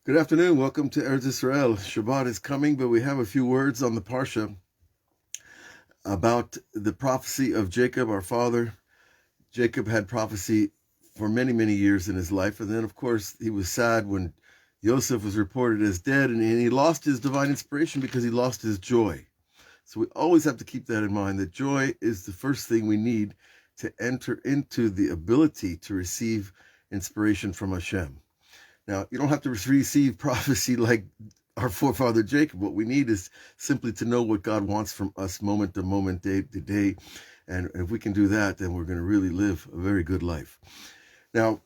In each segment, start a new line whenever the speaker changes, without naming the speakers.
Good afternoon. Welcome to Eretz Israel. Shabbat is coming, but we have a few words on the Parsha about the prophecy of Jacob, our father. Jacob had prophecy for many, many years in his life. And then, of course, he was sad when Yosef was reported as dead, and he lost his divine inspiration because he lost his joy. So we always have to keep that in mind, that joy is the first thing we need to enter into the ability to receive inspiration from Hashem. Now, you don't have to receive prophecy like our forefather Jacob. What we need is simply to know what God wants from us moment to moment, day to day. And if we can do that, then we're going to really live a very good life. Now,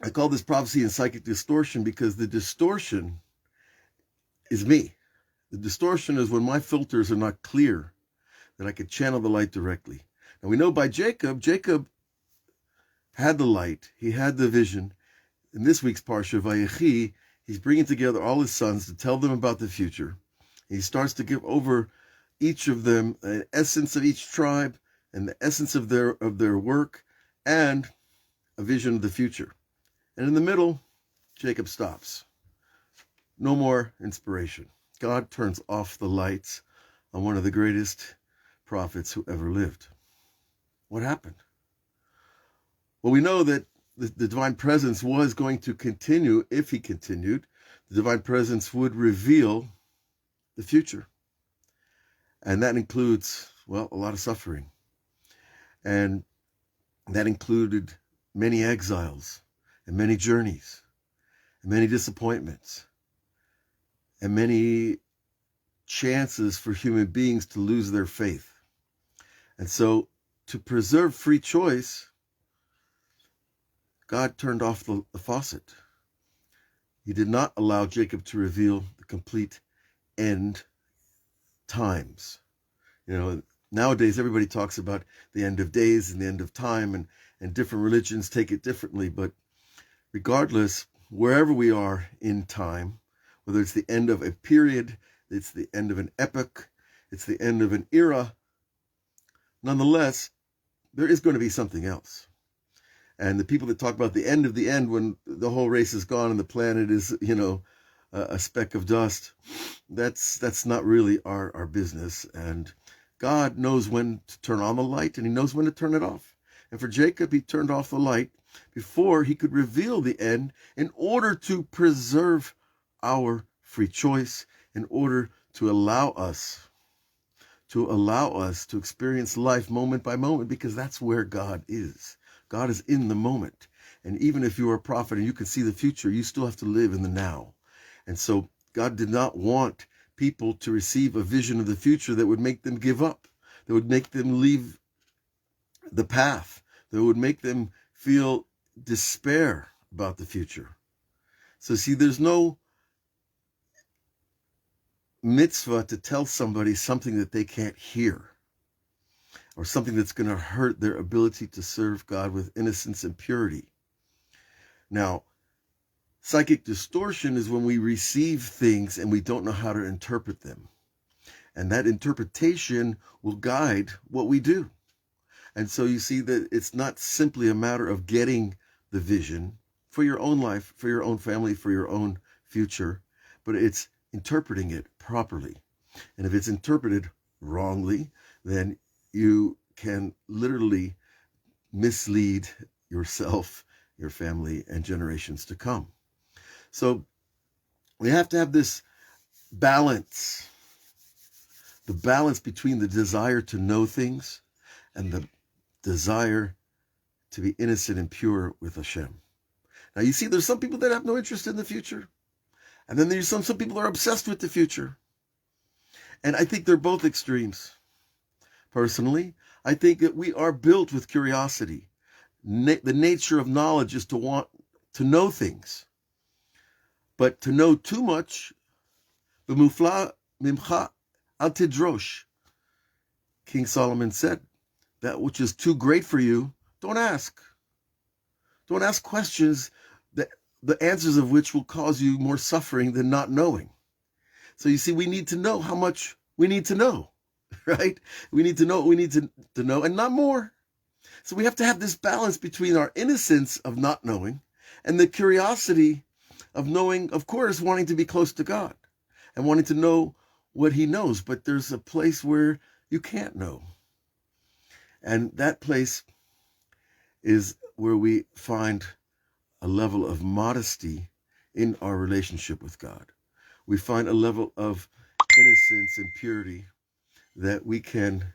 I call this prophecy and psychic distortion because the distortion is me. The distortion is when my filters are not clear, that I could channel the light directly. Now, we know by Jacob had the light, he had the vision. In this week's Parshat Vayechi, he's bringing together all his sons to tell them about the future. He starts to give over each of them an essence of each tribe and the essence of their work and a vision of the future. And in the middle, Jacob stops. No more inspiration. God turns off the lights on one of the greatest prophets who ever lived. What happened? Well, we know that the divine presence was going to continue. If he continued, the divine presence would reveal the future. And that includes, well, a lot of suffering. And that included many exiles and many journeys and many disappointments and many chances for human beings to lose their faith. And so to preserve free choice, God turned off the faucet. He did not allow Jacob to reveal the complete end times. You know, nowadays everybody talks about the end of days and the end of time, and different religions take it differently. But regardless, wherever we are in time, whether it's the end of a period, it's the end of an epoch, it's the end of an era, nonetheless, there is going to be something else. And the people that talk about the end of the end, when the whole race is gone and the planet is, a speck of dust, that's not really our business. And God knows when to turn on the light and he knows when to turn it off. And for Jacob, he turned off the light before he could reveal the end in order to preserve our free choice, in order to allow us to experience life moment by moment, because that's where God is. God is in the moment. And even if you are a prophet and you can see the future, you still have to live in the now. And so God did not want people to receive a vision of the future that would make them give up, that would make them leave the path, that would make them feel despair about the future. So see, there's no mitzvah to tell somebody something that they can't hear, or something that's going to hurt their ability to serve God with innocence and purity. Now, psychic distortion is when we receive things and we don't know how to interpret them. And that interpretation will guide what we do. And so you see that it's not simply a matter of getting the vision for your own life, for your own family, for your own future, but it's interpreting it properly. And if it's interpreted wrongly, then you can literally mislead yourself, your family, and generations to come. So we have to have this balance, the balance between the desire to know things and the desire to be innocent and pure with Hashem. Now you see, there's some people that have no interest in the future, and then there's some people that are obsessed with the future. And I think they're both extremes. Personally, I think that we are built with curiosity. The nature of knowledge is to want to know things. But to know too much, v'mufla mimcha al tidrosh. King Solomon said, that which is too great for you, don't ask. Don't ask questions that the answers of which will cause you more suffering than not knowing. So you see, we need to know how much we need to know. Right? We need to know what we need to know, and not more. So we have to have this balance between our innocence of not knowing and the curiosity of knowing, of course, wanting to be close to God and wanting to know what he knows. But there's a place where you can't know. And that place is where we find a level of modesty in our relationship with God. We find a level of innocence and purity that we can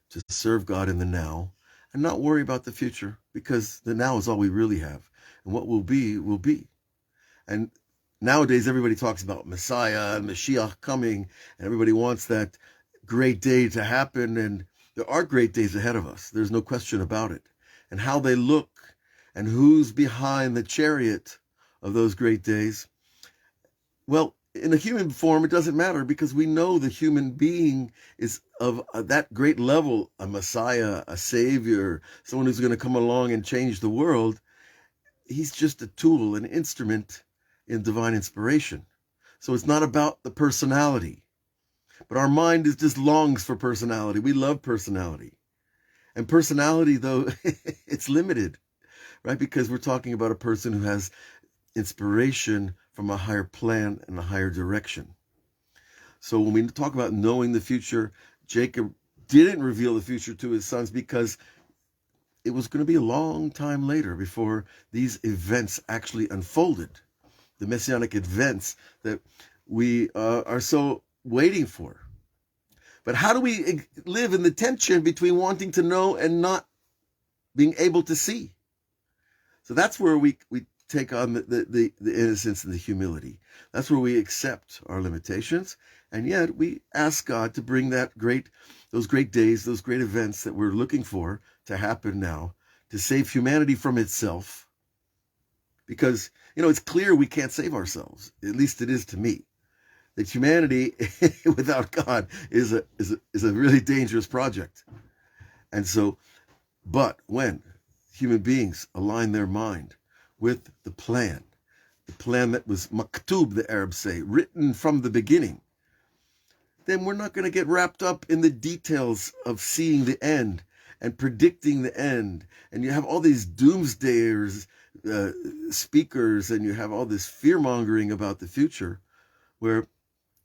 to serve God in the now and not worry about the future, because the now is all we really have. And what will be, will be. And nowadays, everybody talks about Messiah and Mashiach coming, and everybody wants that great day to happen. And there are great days ahead of us. There's no question about it. And how they look and who's behind the chariot of those great days. Well, in a human form, it doesn't matter, because we know the human being is of that great level, a Messiah, a Savior, someone who's going to come along and change the world. He's just a tool, an instrument in divine inspiration. So it's not about the personality, but our mind is just longs for personality. We love personality. And personality, though, it's limited, right? Because we're talking about a person who has inspiration from a higher plan and a higher direction. So when we talk about knowing the future, Jacob didn't reveal the future to his sons because it was going to be a long time later before these events actually unfolded. The messianic events that we are so waiting for. But how do we live in the tension between wanting to know and not being able to see? So that's where we take on the innocence and the humility. That's where we accept our limitations, and yet we ask God to bring those great days, those great events that we're looking for to happen now, to save humanity from itself. Because, it's clear we can't save ourselves. At least it is to me. That humanity without God is a really dangerous project. And so, but when human beings align their mind with the plan that was maktub, the Arabs say, written from the beginning, then we're not going to get wrapped up in the details of seeing the end and predicting the end. And you have all these doomsdayers, speakers, and you have all this fear-mongering about the future, where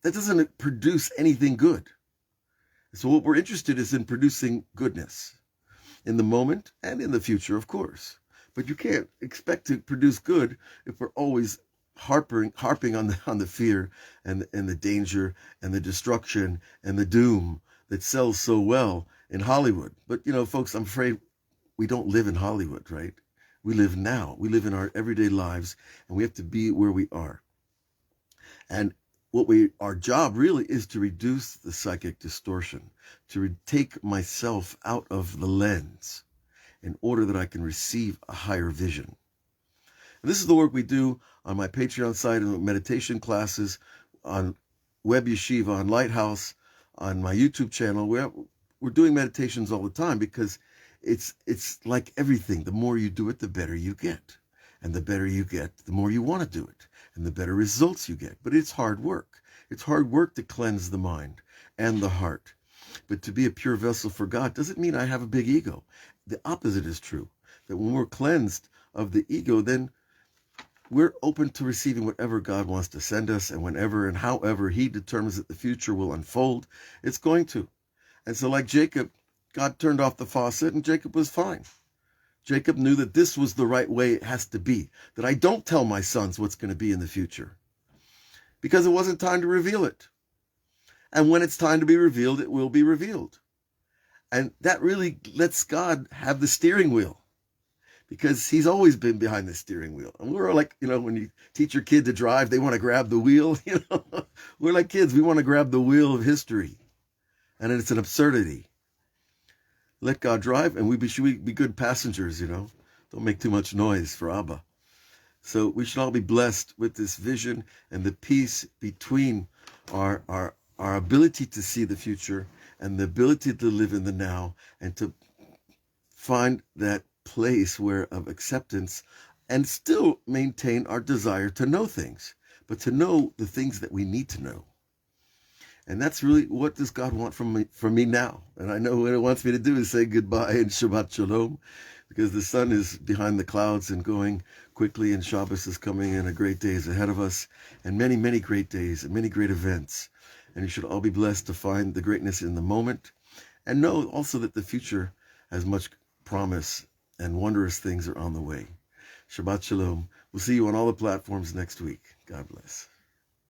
that doesn't produce anything good. So what we're interested is in producing goodness in the moment and in the future, of course. But you can't expect to produce good if we're always harping on the fear and the danger and the destruction and the doom that sells so well in Hollywood. But folks, I'm afraid we don't live in Hollywood, right? We live now. We live in our everyday lives, and we have to be where we are. And our job really is to reduce the psychic distortion, to take myself out of the lens in order that I can receive a higher vision. And this is the work we do on my Patreon site and meditation classes, on Web Yeshiva, on Lighthouse, on my YouTube channel. We're doing meditations all the time, because it's like everything. The more you do it, the better you get. And the better you get, the more you want to do it, and the better results you get. But it's hard work. It's hard work to cleanse the mind and the heart. But to be a pure vessel for God doesn't mean I have a big ego. The opposite is true. That when we're cleansed of the ego, then we're open to receiving whatever God wants to send us, and whenever and however he determines that the future will unfold, it's going to. And so like Jacob, God turned off the faucet and Jacob was fine. Jacob knew that this was the right way it has to be, that I don't tell my sons what's going to be in the future, because it wasn't time to reveal it. And when it's time to be revealed, it will be revealed. And that really lets God have the steering wheel, because he's always been behind the steering wheel. And we're like, when you teach your kid to drive, they want to grab the wheel. We're like kids. We want to grab the wheel of history. And it's an absurdity. Let God drive, and we should be good passengers, Don't make too much noise for Abba. So we should all be blessed with this vision and the peace between our ability to see the future and the ability to live in the now, and to find that place of acceptance, and still maintain our desire to know things, but to know the things that we need to know. And that's really, what does God want from me now? And I know what it wants me to do is say goodbye and Shabbat Shalom. because the sun is behind the clouds and going quickly, and Shabbos is coming, and a great day is ahead of us, and many, many great days and many great events. And you should all be blessed to find the greatness in the moment, and know also that the future has much promise and wondrous things are on the way. Shabbat Shalom. We'll see you on all the platforms next week. God bless.